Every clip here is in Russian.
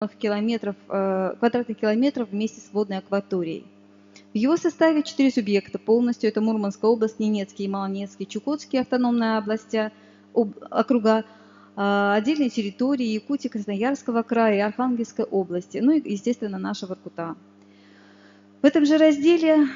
квадратных километров вместе с водной акваторией. В его составе 4 субъекта полностью. Это Мурманская область, Ненецкий, Малонецкий, Чукотские автономные области, округа, отдельные территории Якутии, Красноярского края и Архангельской области, ну и, естественно, наша Воркута. В этом же разделе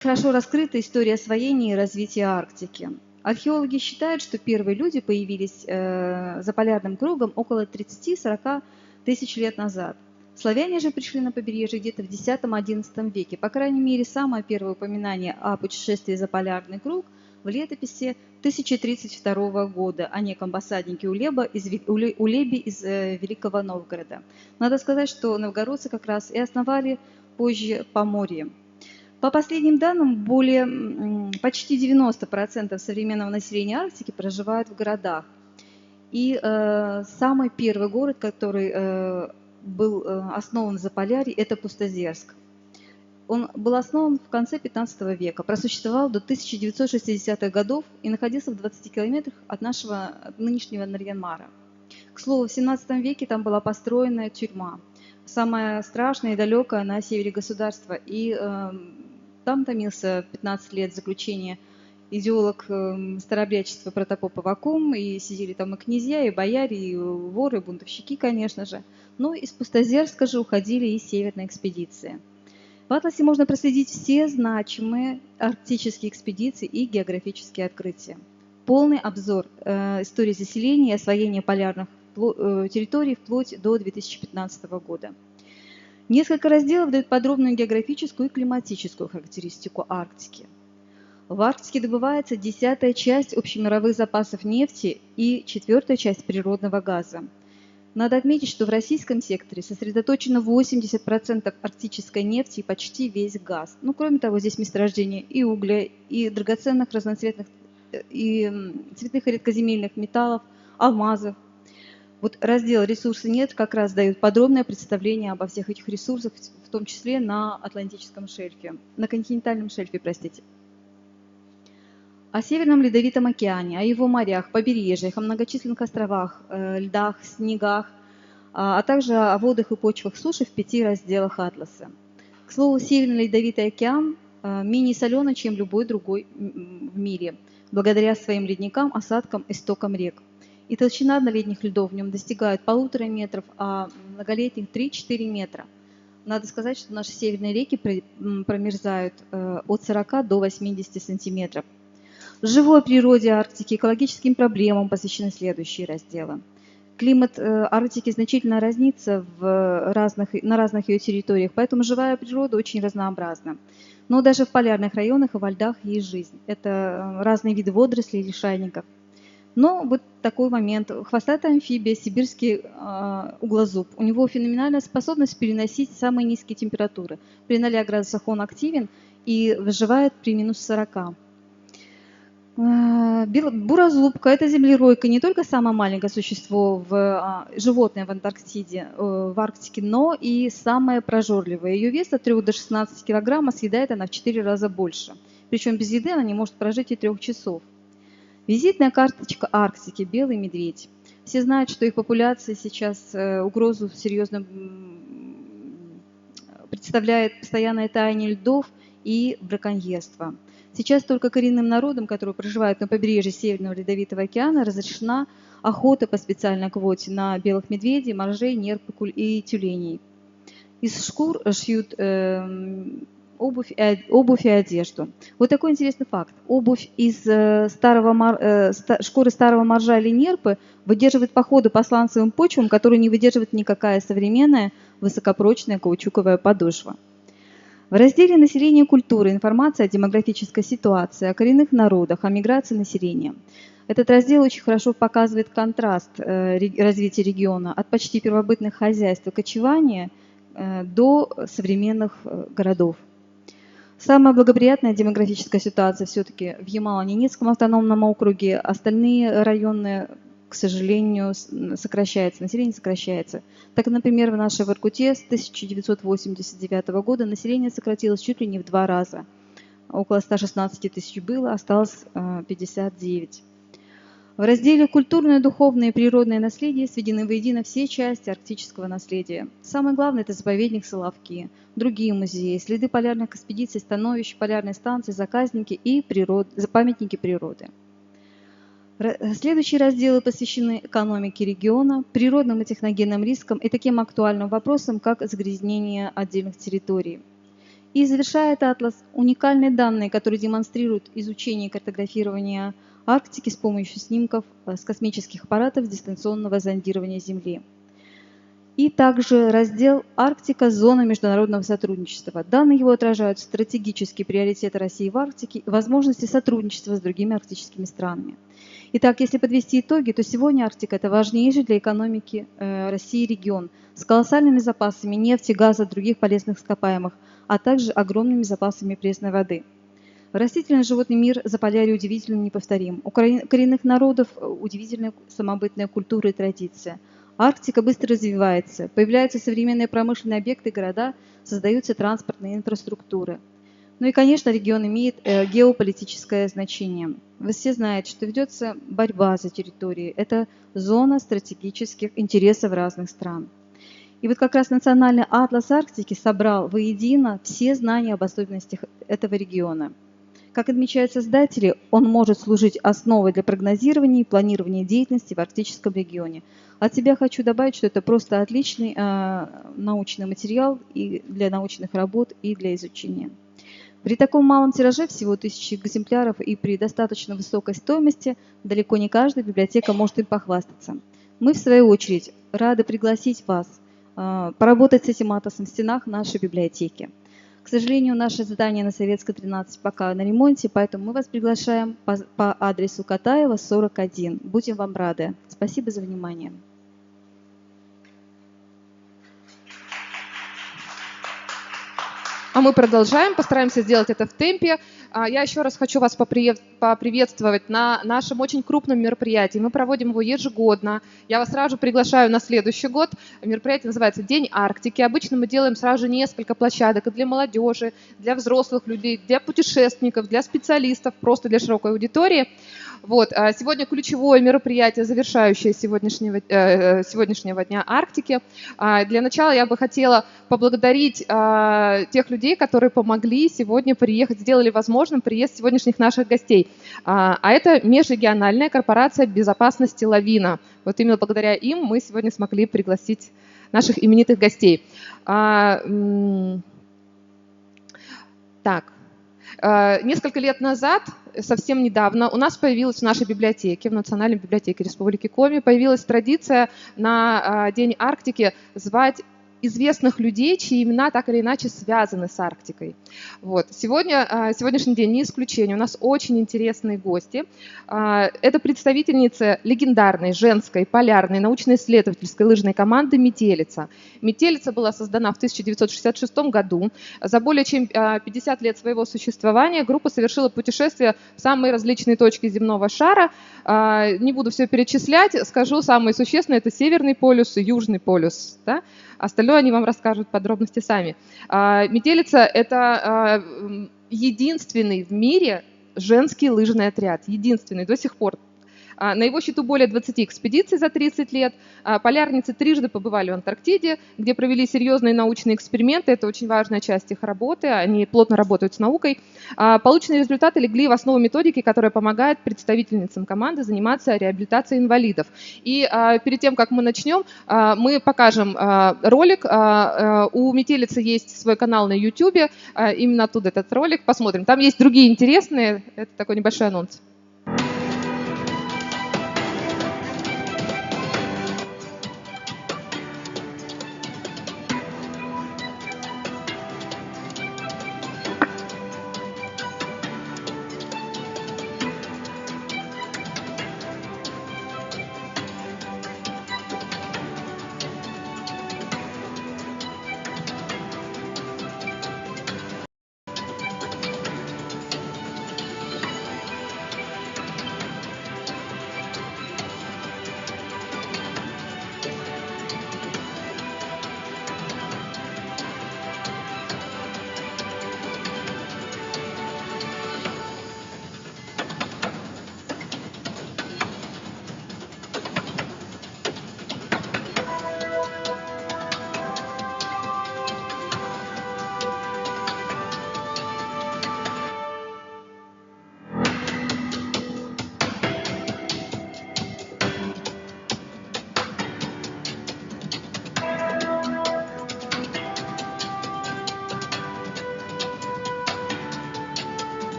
хорошо раскрыта история освоения и развития Арктики. Археологи считают, что первые люди появились за полярным кругом около 30-40 тысяч лет назад. Славяне же пришли на побережье где-то в X-XI веке. По крайней мере, самое первое упоминание о путешествии за полярный круг в летописи 1032 года о неком посаднике Улебе из Великого Новгорода. Надо сказать, что новгородцы как раз и основали позже Поморье. По последним данным, почти 90% современного населения Арктики проживают в городах. И самый первый город, который был основан в Заполярье, это Пустозерск. Он был основан в конце 15 века, просуществовал до 1960-х годов и находился в 20 километрах от нынешнего Нарьян-Мара. К слову, в 17 веке там была построена тюрьма, самая страшная и далекая на севере государства. И там томился 15 лет заключения идеолог старообрядчества протопоп Аввакум, и сидели там и князья, и бояре, и воры, и бунтовщики, конечно же. Но из Пустозерска же уходили и северные экспедиции. В атласе можно проследить все значимые арктические экспедиции и географические открытия. Полный обзор истории заселения и освоения полярных территорий вплоть до 2015 года. Несколько разделов дают подробную географическую и климатическую характеристику Арктики. В Арктике добывается 10-я часть общемировых запасов нефти и 4-я часть природного газа. Надо отметить, что в российском секторе сосредоточено 80% арктической нефти и почти весь газ. Ну, кроме того, здесь месторождение и угля, и драгоценных разноцветных, и цветных и редкоземельных металлов, алмазов. Вот раздел «Ресурсы нет» как раз дает подробное представление обо всех этих ресурсах, в том числе на Атлантическом шельфе, на континентальном шельфе, простите. О Северном Ледовитом океане, о его морях, побережьях, о многочисленных островах, льдах, снегах, а также о водах и почвах суши в 5 разделах атласа. К слову, Северный Ледовитый океан менее соленый, чем любой другой в мире, благодаря своим ледникам, осадкам и стокам рек. И толщина однолетних льдов в нем достигает 1,5 метров, а многолетних 3-4 метра. Надо сказать, что наши северные реки промерзают от 40 до 80 сантиметров. Живой природе Арктики, экологическим проблемам посвящены следующие разделы. Климат Арктики значительно разнится на разных ее территориях, поэтому живая природа очень разнообразна. Но даже в полярных районах и во льдах есть жизнь. Это разные виды водорослей и лишайников. Но вот такой момент. Хвостатая амфибия, сибирский углозуб. У него феноменальная способность переносить самые низкие температуры. При 0 градусах он активен и выживает при минус 40. Бурозубка – это землеройка, не только самое маленькое существо, животное в Антарктиде, в Арктике, но и самое прожорливое. Ее вес от 3 до 16 килограмм, съедает она в 4 раза больше. Причем без еды она не может прожить и 3 часов. Визитная карточка Арктики – белый медведь. Все знают, что их популяция сейчас угрозу серьезно представляет постоянное таяние льдов и браконьерство. Сейчас только коренным народам, которые проживают на побережье Северного Ледовитого океана, разрешена охота по специальной квоте на белых медведей, моржей, нерп и тюленей. Из шкур шьют обувь и одежду. Вот такой интересный факт. Обувь из шкуры старого моржа или нерпы выдерживает походы по сланцевым почвам, которые не выдерживает никакая современная высокопрочная каучуковая подошва. В разделе «Население и культура» информация о демографической ситуации, о коренных народах, о миграции населения. Этот раздел очень хорошо показывает контраст развития региона от почти первобытных хозяйств и кочевания до современных городов. Самая благоприятная демографическая ситуация все-таки в Ямало-Ненецком автономном округе. Остальные районы, к сожалению, сокращается, население сокращается. Так, например, в нашей Воркуте с 1989 года население сократилось чуть ли не в 2 раза. Около 116 тысяч было, осталось 59. В разделе «Культурное, духовное и природное наследие» сведены воедино все части арктического наследия. Самое главное – это заповедник Соловки, другие музеи, следы полярных экспедиций, становищ, полярной станции, заказники и памятники природы. Следующие разделы посвящены экономике региона, природным и техногенным рискам и таким актуальным вопросам, как загрязнение отдельных территорий. И завершает атлас уникальные данные, которые демонстрируют изучение и картографирование Арктики с помощью снимков с космических аппаратов дистанционного зондирования Земли. И также раздел «Арктика. Зона международного сотрудничества». Данные его отражают стратегические приоритеты России в Арктике и возможности сотрудничества с другими арктическими странами. Итак, если подвести итоги, то сегодня Арктика – это важнейший для экономики России регион с колоссальными запасами нефти, газа, других полезных ископаемых, а также огромными запасами пресной воды. Растительный животный мир Заполярья удивительно неповторим. У коренных народов удивительная самобытная культура и традиция. Арктика быстро развивается, появляются современные промышленные объекты и города, создаются транспортные инфраструктуры. Ну и, конечно, регион имеет геополитическое значение. Вы все знаете, что ведется борьба за территории. Это зона стратегических интересов разных стран. И вот как раз Национальный атлас Арктики собрал воедино все знания об особенностях этого региона. Как отмечают создатели, он может служить основой для прогнозирования и планирования деятельности в арктическом регионе. От себя хочу добавить, что это просто отличный научный материал и для научных работ, и для изучения. При таком малом тираже, всего 1000 экземпляров, и при достаточно высокой стоимости, далеко не каждая библиотека может им похвастаться. Мы, в свою очередь, рады пригласить вас поработать с этим атласом в стенах нашей библиотеки. К сожалению, наше здание на Советской 13 пока на ремонте, поэтому мы вас приглашаем по адресу Катаева, 41. Будем вам рады. Спасибо за внимание. А мы продолжаем, постараемся сделать это в темпе. Я еще раз хочу вас поприветствовать на нашем очень крупном мероприятии. Мы проводим его ежегодно. Я вас сразу же приглашаю на следующий год. Мероприятие называется «День Арктики». Обычно мы делаем сразу же несколько площадок и для молодежи, для взрослых людей, для путешественников, для специалистов, просто для широкой аудитории. Вот. Сегодня ключевое мероприятие, завершающее сегодняшнего дня Арктики. Для начала я бы хотела поблагодарить тех людей, которые помогли сегодня приехать, сделали возможным приезд сегодняшних наших гостей. А это межрегиональная корпорация безопасности «Лавина». Вот именно благодаря им мы сегодня смогли пригласить наших именитых гостей. Несколько лет назад, совсем недавно, у нас появилась в нашей библиотеке, в Национальной библиотеке Республики Коми, появилась традиция на День Арктики звать известных людей, чьи имена так или иначе связаны с Арктикой. Вот. Сегодняшний день не исключение. У нас очень интересные гости. Это представительница легендарной женской полярной научно-исследовательской лыжной команды «Метелица». «Метелица» была создана в 1966 году. За более чем 50 лет своего существования группа совершила путешествия в самые различные точки земного шара. Не буду все перечислять, скажу самые существенные. Это Северный полюс и Южный полюс. Да? Остальное они вам расскажут подробности сами. «Метелица» — это единственный в мире женский лыжный отряд. Единственный до сих пор. На его счету более 20 экспедиций за 30 лет. Полярницы трижды побывали в Антарктиде, где провели серьезные научные эксперименты. Это очень важная часть их работы. Они плотно работают с наукой. Полученные результаты легли в основу методики, которая помогает представительницам команды заниматься реабилитацией инвалидов. И перед тем, как мы начнем, мы покажем ролик. У «Метелицы» есть свой канал на YouTube. Именно оттуда этот ролик. Посмотрим. Там есть другие интересные. Это такой небольшой анонс.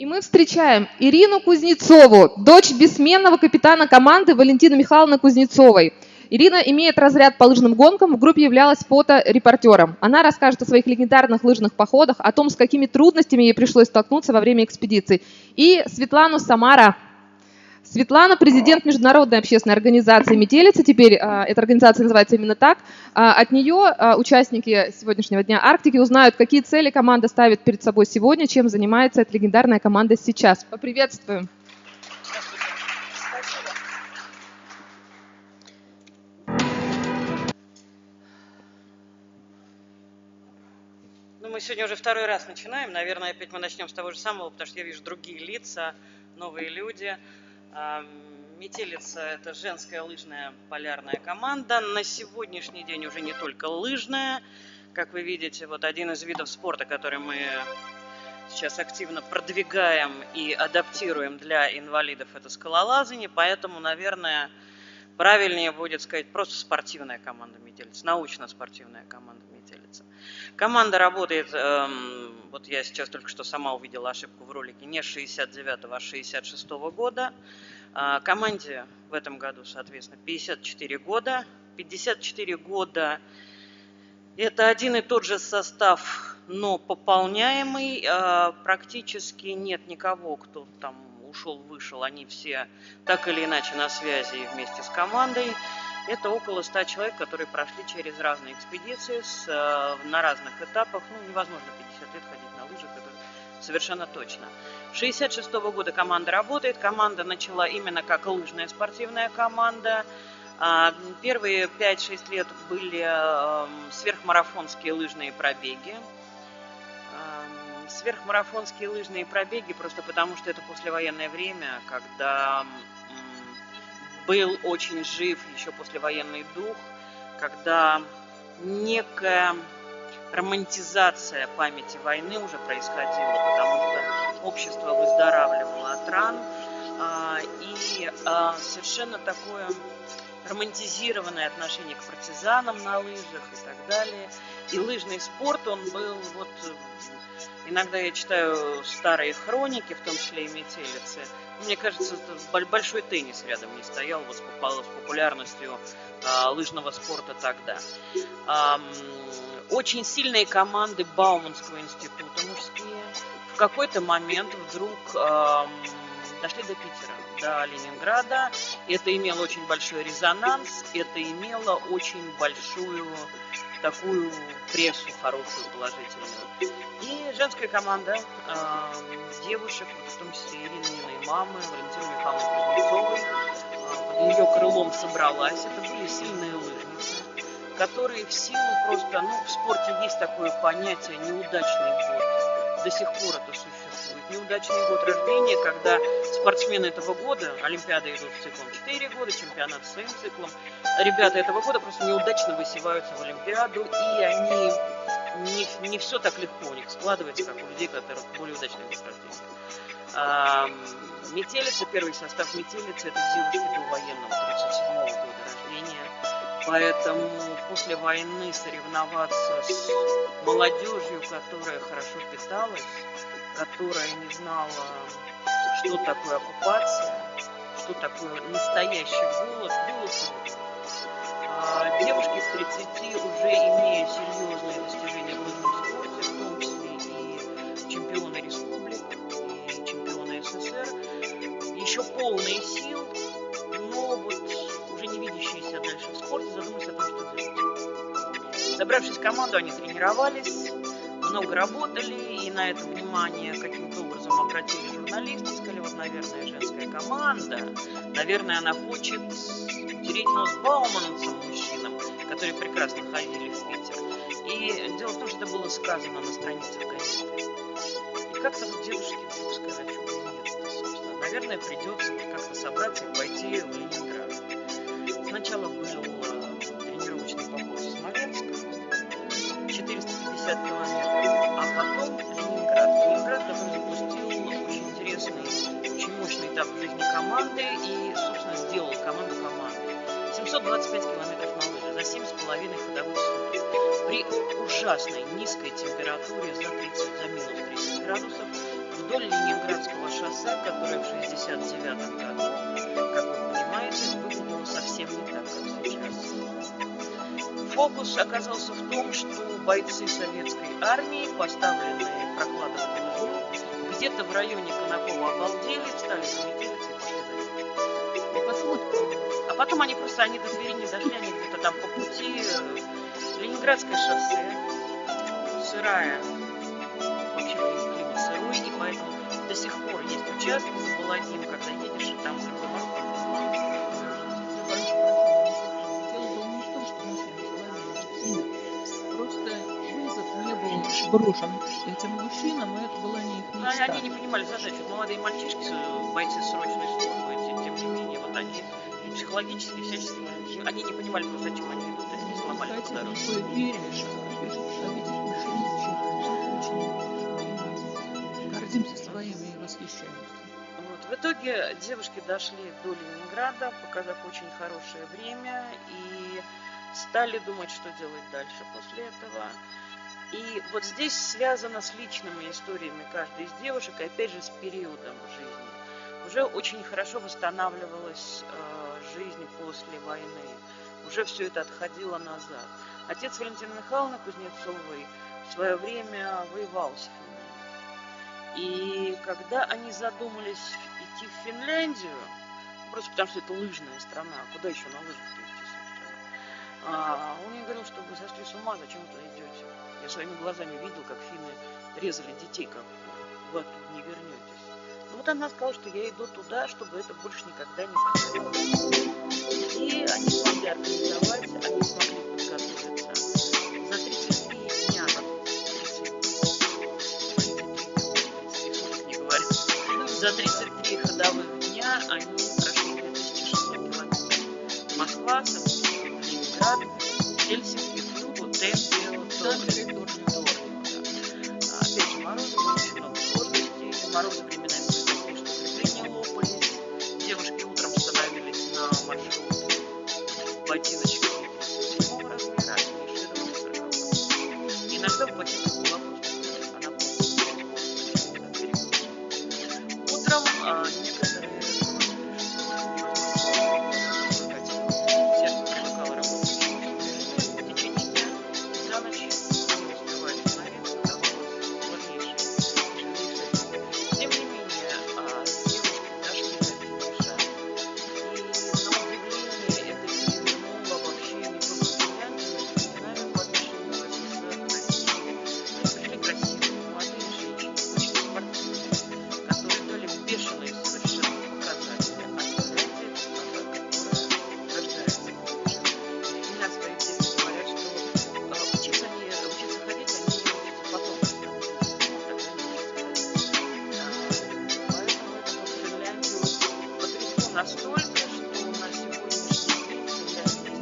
И мы встречаем Ирину Кузнецову, дочь бессменного капитана команды Валентины Михайловны Кузнецовой. Ирина имеет разряд по лыжным гонкам, в группе являлась фоторепортером. Она расскажет о своих легендарных лыжных походах, о том, с какими трудностями ей пришлось столкнуться во время экспедиций. И Светлану Самара. Светлана – президент Международной общественной организации «Метелица». Теперь эта организация называется именно так. От нее участники сегодняшнего дня Арктики узнают, какие цели команда ставит перед собой сегодня, чем занимается эта легендарная команда сейчас. Поприветствуем. Ну, мы сегодня уже второй раз начинаем. Наверное, опять мы начнем с того же самого, потому что я вижу другие лица, новые люди. Метелица – это женская лыжная полярная команда. На сегодняшний день уже не только лыжная. Как вы видите, вот один из видов спорта, который мы сейчас активно продвигаем и адаптируем для инвалидов, это скалолазание. Поэтому, наверное, правильнее будет сказать просто спортивная команда Метелица, научно-спортивная команда Метелица. Команда работает, вот я сейчас только что сама увидела ошибку в ролике, не с 69-го, а с 66-го года. Команде в этом году, соответственно, 54 года. 54 года – это один и тот же состав, но пополняемый. Практически нет никого, кто там ушел-вышел. Они все так или иначе на связи и вместе с командой. Это около 100 человек, которые прошли через разные экспедиции на разных этапах. Ну, невозможно 50 лет ходить на лыжах, это совершенно точно. С 1966 года команда работает. Команда начала именно как лыжная спортивная команда. Первые 5-6 лет были сверхмарафонские лыжные пробеги. Сверхмарафонские лыжные пробеги просто потому, что это послевоенное время, когда был очень жив еще послевоенный дух, когда некая романтизация памяти войны уже происходила, потому что общество выздоравливало от ран, и совершенно такое романтизированное отношение к партизанам на лыжах и так далее. И лыжный спорт, он был вот... Иногда я читаю старые хроники, в том числе и Метелицы. Мне кажется, большой теннис рядом не стоял вот с популярностью лыжного спорта тогда. Очень сильные команды Бауманского института мужские в какой-то момент вдруг дошли до Питера, до Ленинграда. Это имело очень большой резонанс, это имело очень большую такую прессу хорошую, положительную. И женская команда девушек, в том числе Ирининой мамы, Валентины Михайловны Кузнецовой, под ее крылом собралась. Это были сильные лыжницы, которые в силу просто, в спорте есть такое понятие «неудачный год». До сих пор это существует. Неудачный год рождения, когда спортсмены этого года, Олимпиады идут циклом 4 года, чемпионат своим циклом, ребята этого года просто неудачно высеваются в Олимпиаду, и они не все так легко у них складывается, как у людей, которых более удачный год рождения. Метелица, первый состав Метелицы, это девушки довоенного 37-го года рождения. Поэтому после войны соревноваться с молодежью, которая хорошо питалась, которая не знала, что такое оккупация, что такое настоящий голод, было трудно. Девушки в 30 уже имея серьезные достижения в лыжном спорте, в том числе и чемпионы республик, и чемпионы СССР, еще полные сил, но вот уже не видящиеся дальше в спорте, задумались о том, что делать. Собравшись в команду, они тренировались, много работали, и на это внимание каким-то образом обратили журналисты, сказали, вот, наверное, женская команда, наверное, она хочет утереть нос бауманцам, мужчинам, которые прекрасно ходили в Питер. И дело в том, что это было сказано на страницах газеты. И как-то вот девушки вдруг сказали, что нет-то, собственно. Наверное, придется как-то собраться и пойти в Ленинград. Сначала был тренировочный поход в Смоленск, 450 километров, а потом Ленинград. Ленинград, который запустил очень интересный, очень мощный этап в жизни команды и, собственно, сделал команду командой. 725 километров на лыжи за 7,5 ходовых суток. При ужасной низкой температуре за минус 30 градусов вдоль Ленинградского шоссе, которое в 1969 году, как вы понимаете, выглядело совсем не так, как сейчас. Фокус оказался в том, что бойцы советской армии, поставленные прокладывать лыжню, где-то в районе Конакова обалдели, встали за метелицы и пошли за ним. А потом они до двери не дошли, они где-то там по пути. Ленинградское шоссе, сырая, вообще климат сырой, и поэтому до сих пор есть участки за Баладим, когда едешь, и там уже бывает. Просто вызов не был брошен этим мужчинам, и это была не их мечта. Они не понимали задачу. Молодые мальчишки, бойцы срочной службы, тем не менее, вот они психологически, всячески, они не понимали, зачем они идут, они сломали по дороге. Такое веришь, гордимся своими и восхищаемся. Вот. В итоге девушки дошли до Ленинграда, показав очень хорошее время, и стали думать, что делать дальше после этого. И вот здесь связано с личными историями каждой из девушек, и опять же с периодом жизни. Уже очень хорошо восстанавливалась жизнь после войны. Уже все это отходило назад. Отец Валентины Михайловны Кузнецовой в свое время воевал с Финляндией. И когда они задумались идти в Финляндию, просто потому что это лыжная страна, куда еще на лыжах-то идти, собственно, он мне говорил, что вы сошли с ума, зачем вы туда идете? Я своими глазами видел, как финны резали детей, как вы оттуда не вернетесь. Ну вот она сказала, что я иду туда, чтобы это больше никогда не повторялось. И они смогли организовать, они смогли подготовиться. За 33 дня, за 33 ходовых дня они прошли 2600 километров. Москва, Санкт-Петербург, Ленинград, Хельсинки, Тулу, Темпе, Опять же, морозы, очень много сложностей, морозы временами были такие, что крепления лопались, девушки утром становились на маршрут ботиночки 37 размера, они широкие 40. Иногда в ботинках была просто она просто утром некоторые сердце привыкало работать в течение дня, за ночь не успевали становиться, там сложнейшие. Тем не менее, девушки дошли до финиша, и на удивление это перевернуло вообще не только Финляндию, но и Скандинавию по отношению к СССР, к России. Пришли красивые молодые женщины, очень спортивные, которые дали бешеные совершенно показатели. А Финляндия – это страна, которая рождается молодежь. Финляндские дети говорят, что учиться ходить, они учатся потом, когда они учатся ходить. Поэтому это вот Финляндию потрясло настолько, что на сегодняшний день Финляндия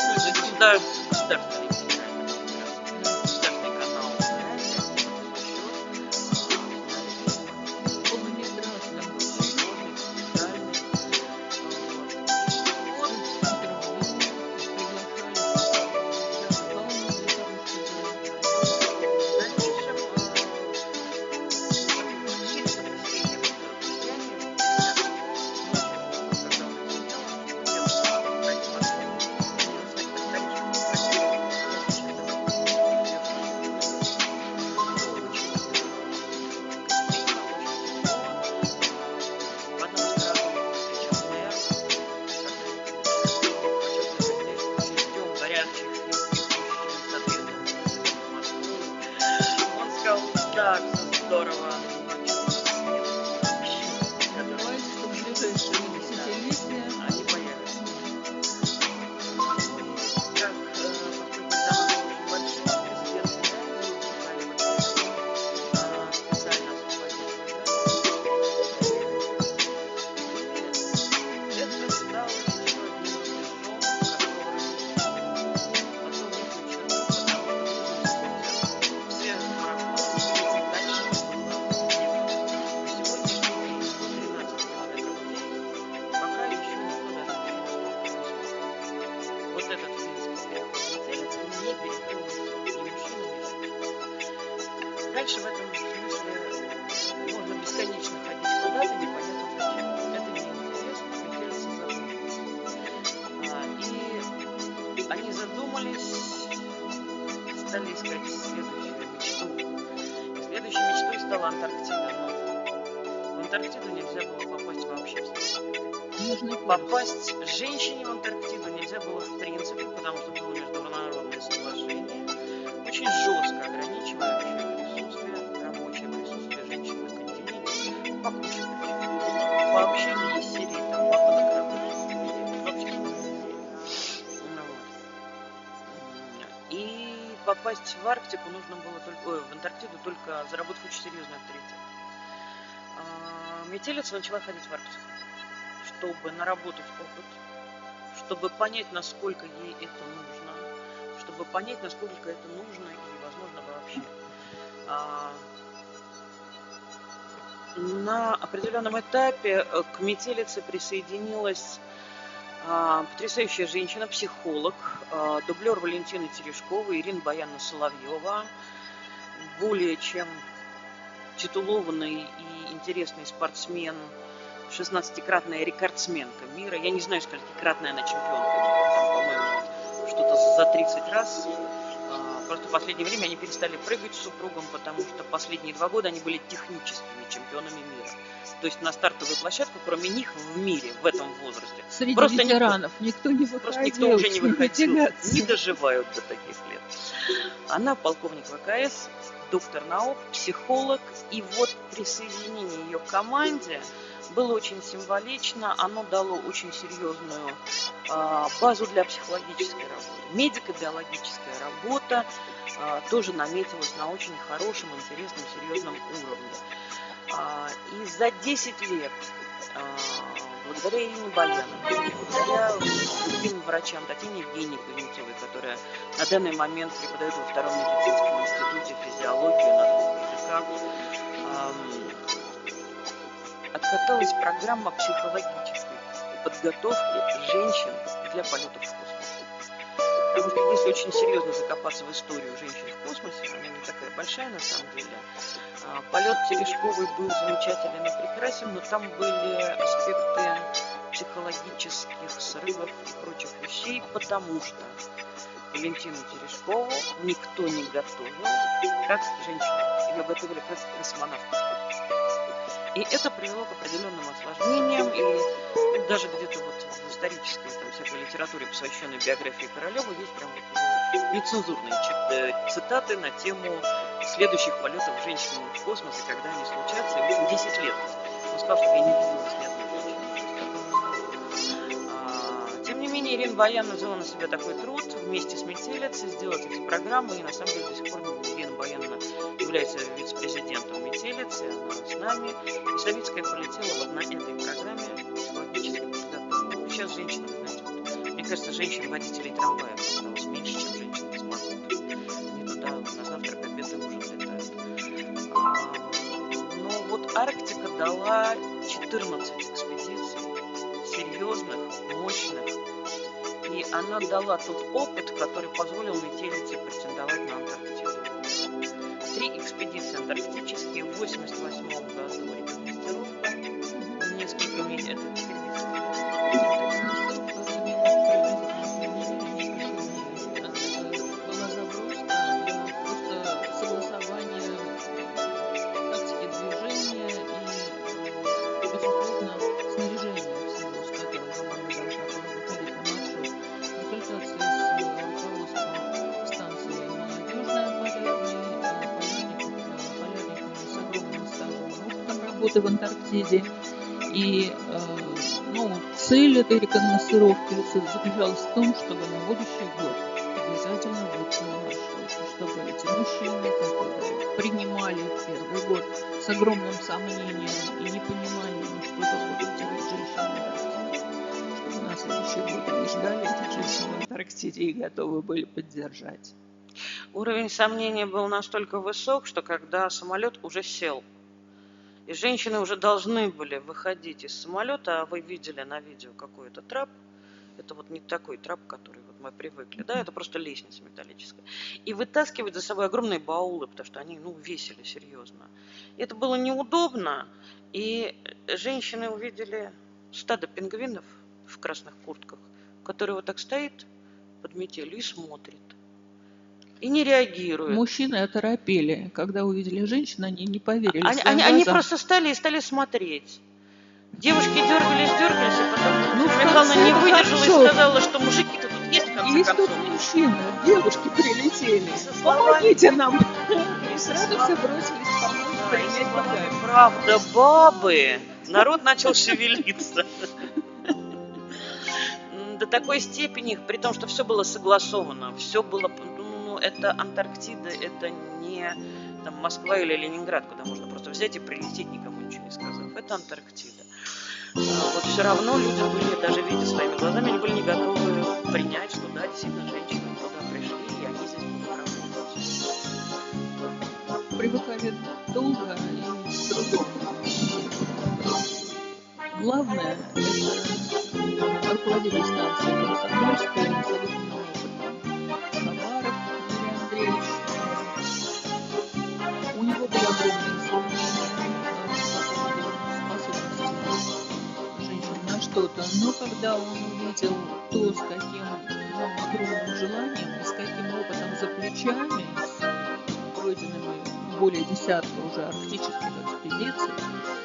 действительно государственный государственный канал дальше в этом смысле можно бесконечно ходить куда-то, непонятно зачем. Это неинтересно, метелицы задумались. И они задумались, стали искать следующую мечту. И следующей мечтой стала Антарктида. Но в Антарктиду нельзя было попасть вообще. Южный полюс. Попасть женщине в Антарктиду нельзя было в принципе, потому что было международное соглашение, очень жестко ограничивающее присутствие, рабочее присутствие женщин на континенте по куче причин. Вообще не из серии там папа на корабле. Вообще не из серии. И попасть в Арктику нужно было только, в Антарктиду только заработав очень серьезный авторитет. Метелица начала ходить в Арктику, чтобы наработать опыт, чтобы понять, насколько ей это нужно, чтобы понять, насколько это нужно и возможно вообще. На определенном этапе к метелице присоединилась потрясающая женщина, психолог, дублер Валентины Терешковой, Ирина Баяновна Соловьева, более чем титулованный и интересный спортсмен, 16-кратная рекордсменка мира. Я не знаю, сколькикратная она чемпионка мира. Там, по-моему, что-то за 30 раз. Просто в последнее время они перестали прыгать с супругом, потому что последние 2 года они были техническими чемпионами мира. То есть на стартовую площадку, кроме них в мире, в этом возрасте, Среди просто ветеранов никто не выходил. просто никто уже не выходил, тягаться. не доживают до таких лет. Она полковник ВКС, доктор наук, психолог. И вот присоединение ее к команде было очень символично. Оно дало очень серьезную базу для психологической работы. Медико-биологическая работа тоже наметилась на очень хорошем, интересном, серьезном уровне. И за 10 лет, благодаря Ирине Баяновой, благодаря другим врачам, Татьяне Евгеньевне Кузнецовой, которая на данный момент преподает во Втором медицинском институте физиологию на 2 языках, откаталась программа психологической подготовки женщин для полетов в космос. Потому что если очень серьезно закопаться в историю женщин в космосе, она не такая большая на самом деле, полет Терешковой был замечателен и прекрасен, но там были аспекты психологических срывов и прочих вещей, потому что Валентину Терешкову никто не готовил как женщину. Ее готовили как космонавту. И это привело к определенным осложнениям, и даже где-то вот в исторической там, всякой литературе, посвященной биографии Королева, есть прям вот нецензурные цитаты на тему следующих полетов женщин в космос, и когда они случатся. И, в общем, 10 лет. Он сказал, что я не видела ни одной женщины. Тем не менее, Ирина Баяновна взяла на себя такой труд вместе с метелицей сделать эти программы, и на самом деле до сих пор Ирина Баяновна является вице-президентом метелицы, она с нами. И Савицкая полетела вот на этой программе психологической подготовки. Ну, сейчас женщины, знаете, вот, мне кажется, женщин-водителей трамвая осталось меньше, чем женщин-космонавтов. Они туда на завтрак, обед и ужин летают. Но вот Арктика дала 14 экспедиций, серьезных, мощных. И она дала тот опыт, который позволил метелице претендовать на Антарктиду. 3 экспедиции антарктические, в 1988 году рекогносцировка, несколько месяцев Была заброска для просто согласования тактики движения и, безусловно, снаряжения всего, с которым команда должна была выходить на маршрут. Консультации с руководством станции «Молодежная» полярниками с огромным стажем и опытом работы в Антарктиде. И цель этой рекогносцировки заключалась в том, чтобы на будущий год обязательно выйти на маршрут, чтобы эти мужчины, которые принимали первый год с огромным сомнением и непониманием, что это будут делать женщины в Антарктиде, чтобы на следующий год они ждали этих женщин в Антарктиде и готовы были поддержать. Уровень сомнения был настолько высок, что когда самолет уже сел, и женщины уже должны были выходить из самолета, а вы видели на видео какой-то трап, Это вот не такой трап, который вот мы привыкли, да, это просто лестница металлическая. И вытаскивать за собой огромные баулы, потому что они, ну, весили серьезно. Это было неудобно, и женщины увидели стадо пингвинов в красных куртках, которые вот так стоит под метелью и смотрит. И не реагирует. Мужчины оторопели. Когда увидели женщин, они не поверили своим Они глазам. просто стали смотреть. Девушки дергались, а потом Ну, в Михайловна конце не выдержала и хорошо. сказала, что мужики-то тут есть, в конце И тут концов. мужчины, девушки прилетели. Со словами- Помогите нам. И И со сразу словами- все бросились помочь, Да, и принять словами подарок. «Правда, бабы», народ начал шевелиться. До такой степени, при том, что все было согласовано, все было, ну, это Антарктида, это не там, Москва или Ленинград, куда можно просто взять и прилететь, никому ничего не сказав. Это Антарктида. Вот все равно люди были, даже видя своими глазами, они были не готовы принять, что да, действительно, женщины туда пришли, и они здесь будут работать. Привыкали долго и с трудом. Главное, это руководитель станции Комсомольская с огромным опытом. Хабаров Юрий Андреевич. У него были огромные способности женщин на что-то, но когда он увидел то, с каким огромным желанием и с каким опытом за плечами, с пройденными более десятка уже арктических экспедиций,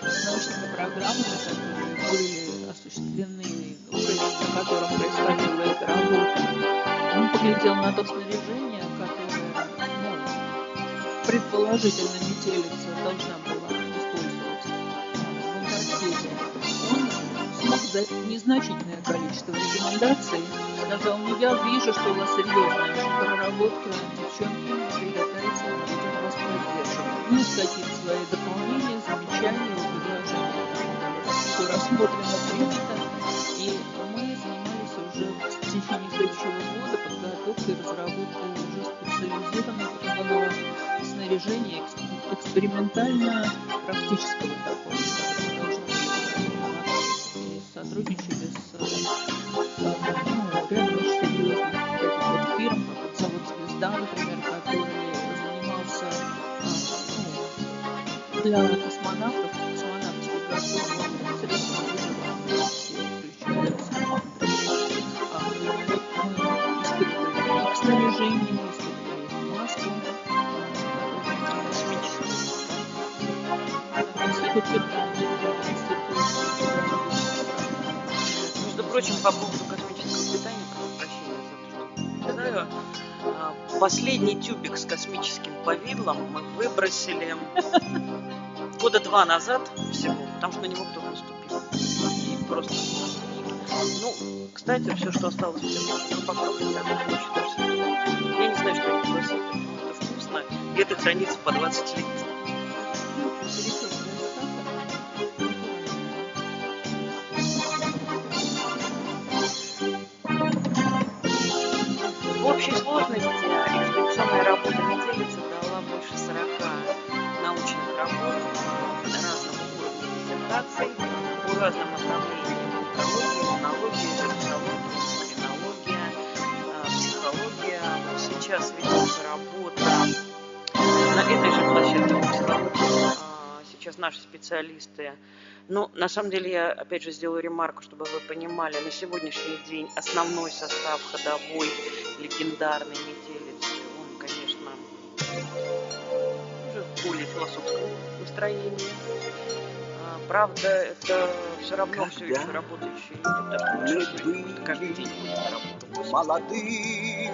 с научными программами, которые были осуществлены, уровень, на котором происходила эта работа, он поглядел на то снаряжение, которое, предположительно, метелица должна была использовать в Антарктиде. Он смог дать незначительное количество рекомендаций. Сказал, я вижу, что у вас серьезная очень проработка, девчонки, приготовиться, мы будем вас поддерживать. Какие-то свои дополнения, замечания, предложения. Все рассмотрено, принято. И мы занимались уже в течение следующего года подготовкой и разработкой уже специализированного приборного снаряжения, экспериментально-практического такого, которое должно быть. И сотрудничали с рядом очень серьезных таких вот фирм, как завод «Звезда», например, который занимался для космонавтов, космонавтики готовы средства выживания, все, включая скафандры. Мы испытывали их снаряжение, испытывали их маску. Институт Между прочим, по поводу космического питания, прошу прощения за то, что сказаю, последний тюбик с космическим повидлом мы выбросили года 2 назад всего, потому что на него кто-то наступил. И просто... Ну, кстати, все, что осталось в тюбике, попробуйте, очень даже съедобно. Я не знаю, что это просит, но это вкусно, и это хранится по 20 лет. В общей сложности экспедиционная работа метелицы дала больше 40 научных работ разного уровня диссертаций по разным направлениям: экология, иммунология, вирусология, эндокринология, психология. Вот сейчас ведется работа на этой же площадке по психологии. Сейчас наши специалисты. Но на самом деле я опять же сделаю ремарку, чтобы вы понимали, на сегодняшний день основной состав ходовой легендарной метелицы, он, конечно, уже в более философском настроении. Правда, это все равно все еще работающие люди, потому что большинство из них каждый день ходят на работу. Молодым, И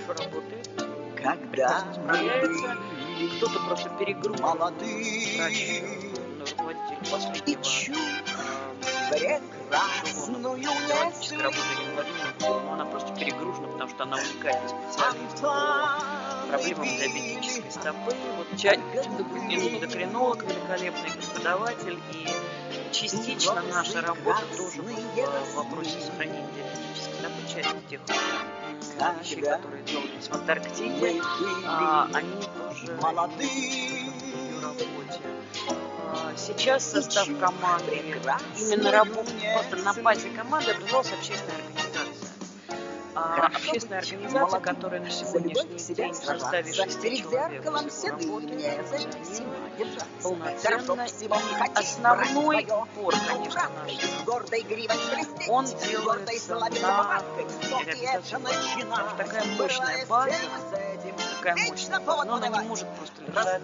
хорошо работает, когда прекрасно справляется. Кто-то просто перегружен. молодым, Врач, руководитель последнего прекрасную теоретической работы Ирины Владимировны, она просто перегружена, потому что она уникальный специалист по проблемам диабетической стопы. Вот эндокринолог, великолепный преподаватель, и частично наша работа тоже в вопросе сохранения диабетической стопы, часть тех вещей, которые делались в Антарктиде, они тоже молодым, в ее работе. Сейчас состав команды, именно работа, просто на базе команды образовалась общественная организация. Общественная организация, которая на сегодняшний день в составе 6 человек всего работает полноценно. И основной упор, конечно, нашего, он делается на реализацию. Потому что такая мощная база, но она не может просто лежать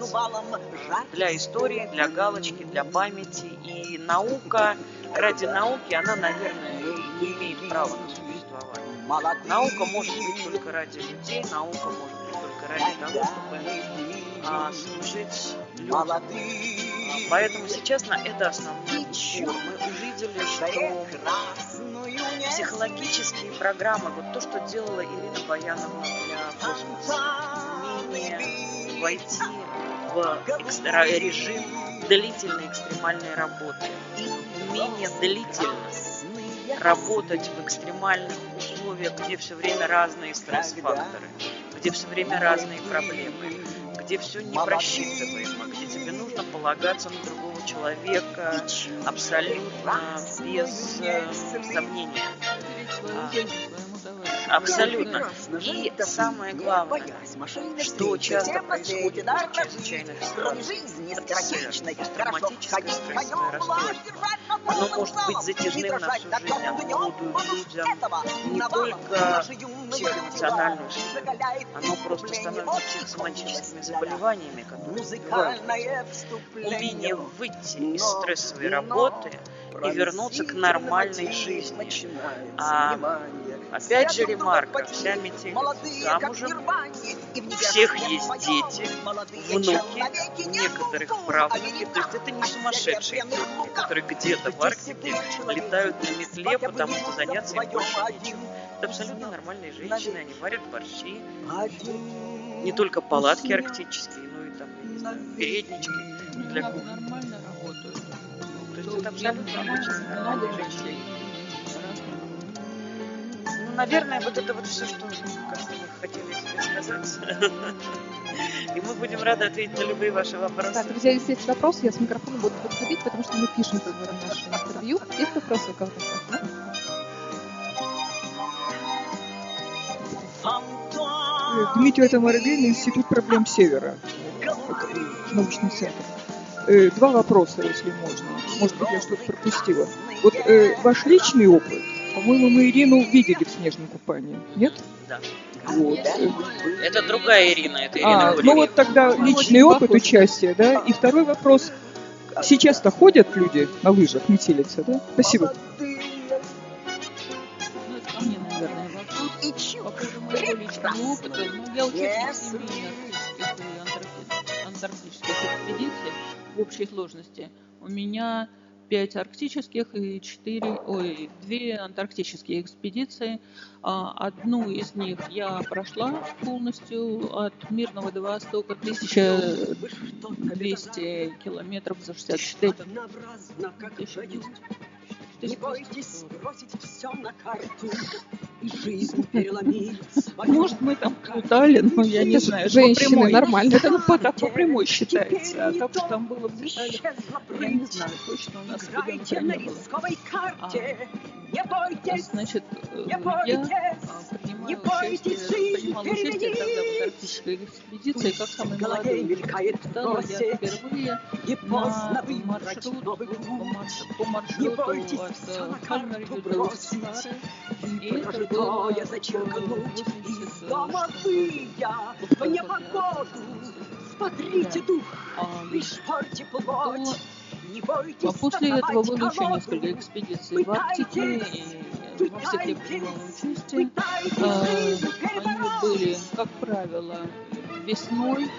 для истории, для галочки, для памяти. И наука, ради науки, она, наверное, не имеет права на существование. Наука может быть только ради людей, наука может быть только ради того, чтобы служить людям. Поэтому сейчас на это основной упор. Мы увидели, что психологические программы, вот то, что делала Ирина Баянова для космоса, умение войти в режим длительной экстремальной работы, умение длительно работать в экстремальных условиях, где все время разные стресс-факторы, где все время разные проблемы, где все не просчитываемо, где тебе нужно полагаться на другого человека абсолютно без сомнения. Абсолютно. И самое главное, что часто происходит в чрезвычайных странах, это посттравматическое стрессовое расстройство. Оно может быть затяжным на всю жизнь, оно орудует людям не только психоэмоциональную условия, оно просто становится психосоматическими заболеваниями, которые бывают. Умение выйти из стрессовой работы и вернуться к нормальной жизни. Опять же ремарка, вся метелица замужем, у всех есть дети, внуки, некоторых правнуки. То есть это не сумасшедшие люди, которые где-то в Арктике летают на метле, потому что заняться им больше нечем. Это абсолютно нормальные женщины, они варят борщи. Не только палатки арктические, но и там, я не знаю, переднички для кухни. Нормально работают. То есть это абсолютно нормальные женщины. Ну, наверное, вот это вот все, что кажется, мы хотели себе сказать. И мы будем рады ответить на любые ваши вопросы. Да, друзья, если есть вопросы, я с микрофоном буду подходить, потому что мы пишем наше интервью. Есть вопросы у кого-то? Да? Дмитрий Тамарыгин, Институт проблем Севера, научный центр. Два вопроса, если можно. Может быть, я что-то пропустила. Вот ваш личный опыт, по-моему, мы Ирину видели в снежном купании, нет? Да. Вот. Это другая Ирина, это Ирина Гурьева. Ну вот тогда личный опыт участия, да? И второй вопрос. Сейчас-то ходят люди на лыжах, метелица, да? Спасибо. Ну, это ко мне, наверное, вопрос. По поводу моего личного опыта, ну, я участвую в 7 арктических и антарктических экспедиций в общей сложности. У меня 5 арктических и 2 антарктические экспедиции. Одну из них я прошла полностью от Мирного до Востока, 1200 километров за 64. 1200. Не бойтесь бросить все на карту и жизнь переломить. Может, мы там плутали, но я не знаю. Женщины, нормально. Это так по прямой считается. А так, что там было в деталях, я не знаю. Точно у нас Играйте на рисковой карте. Не бойтесь. Значит, Не я бойтесь. принимала участие тогда в арктической экспедиции, как самый молодой. Стала я впервые на по маршруту от Хальмарью до Устары. И это было зачеркнуть из дома выйдя в непогоду. Смотрите дух, пришпорьте плоть. Не бойтесь. А после этого было еще несколько экспедиций в Арктике, и во всех я принимала участие. Они были, как правило, весной,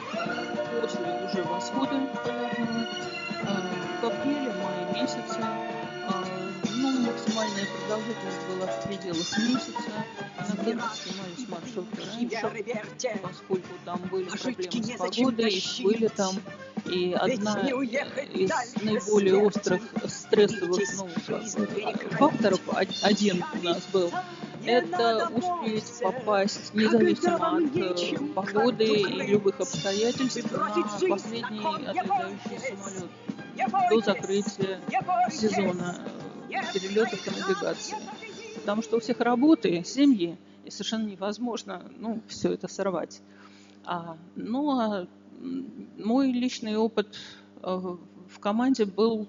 после уже восхода полярного, в апреле-мае месяце. Ну, максимальная продолжительность была в пределах месяца. Иногда мы снимались маршруты раньше, поскольку там были проблемы с погодой, и с вылетом. И одна из наиболее острых стрессовых факторов, один у нас был, это успеть попасть, независимо от погоды и любых обстоятельств, на последний отлетающий самолет. до закрытия сезона перелетов и навигации. Потому что у всех работы, семьи, и совершенно невозможно все это сорвать. Мой личный опыт в команде был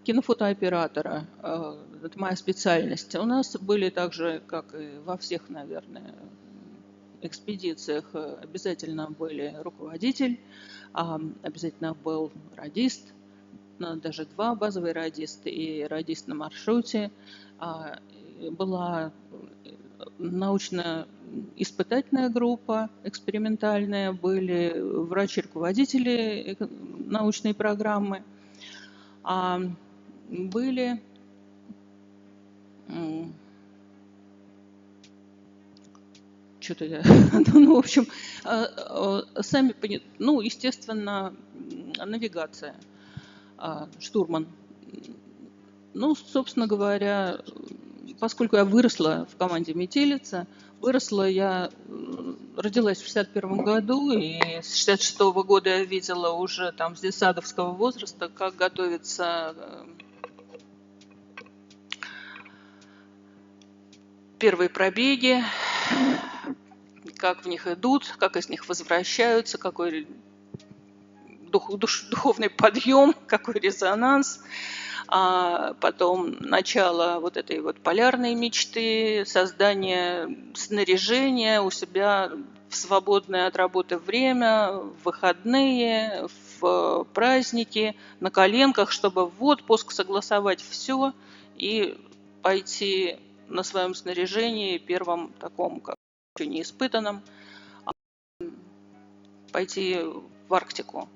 кинофотооператора. Это моя специальность. У нас были также, как и во всех, наверное, экспедициях, обязательно были руководитель, обязательно был радист, даже 2 базовые радиста и радист на маршруте. Была научно-испытательная группа, экспериментальная, были врачи-руководители научной программы, были что-то я, в общем, сами понимаете, естественно, навигация, штурман. Собственно говоря, поскольку я выросла в команде «Метелица», родилась в 1961 году, и с 1966 года я видела уже там с детсадовского возраста, как готовятся первые пробеги, как в них идут, как из них возвращаются, какой духовный подъем, какой резонанс. Потом начало вот этой вот полярной мечты, создание снаряжения у себя в свободное от работы время, в выходные, в праздники, на коленках, чтобы в отпуск согласовать все и пойти на своем снаряжении, первом таком, как еще не испытанном, пойти в Арктику.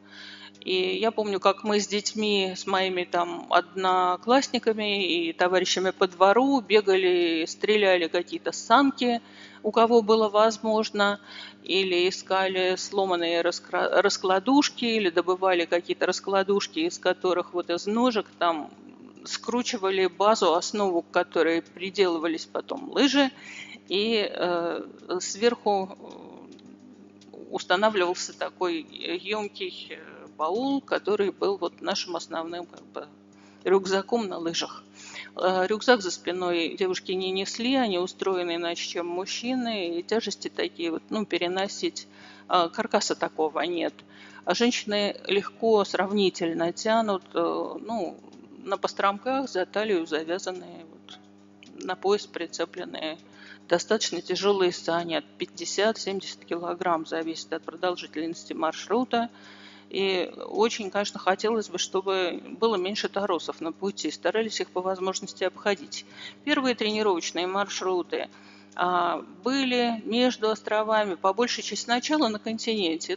И я помню, как мы с детьми, с моими там одноклассниками и товарищами по двору бегали, стреляли какие-то санки, у кого было возможно, или искали сломанные раскладушки, или добывали какие-то раскладушки, из которых вот из ножек там скручивали базу, основу к которой приделывались потом лыжи, и сверху устанавливался такой емкий баул, который был вот нашим основным рюкзаком на лыжах. Рюкзак за спиной девушки не несли, они устроены иначе, чем мужчины, и тяжести такие вот, переносить, каркаса такого нет. А женщины легко, сравнительно тянут, на постромках за талию завязанные, вот, на пояс прицепленные достаточно тяжелые сани, от 50-70 килограмм, зависит от продолжительности маршрута. И очень, конечно, хотелось бы, чтобы было меньше торосов на пути, старались их по возможности обходить. Первые тренировочные маршруты были между островами, по большей части сначала на континенте.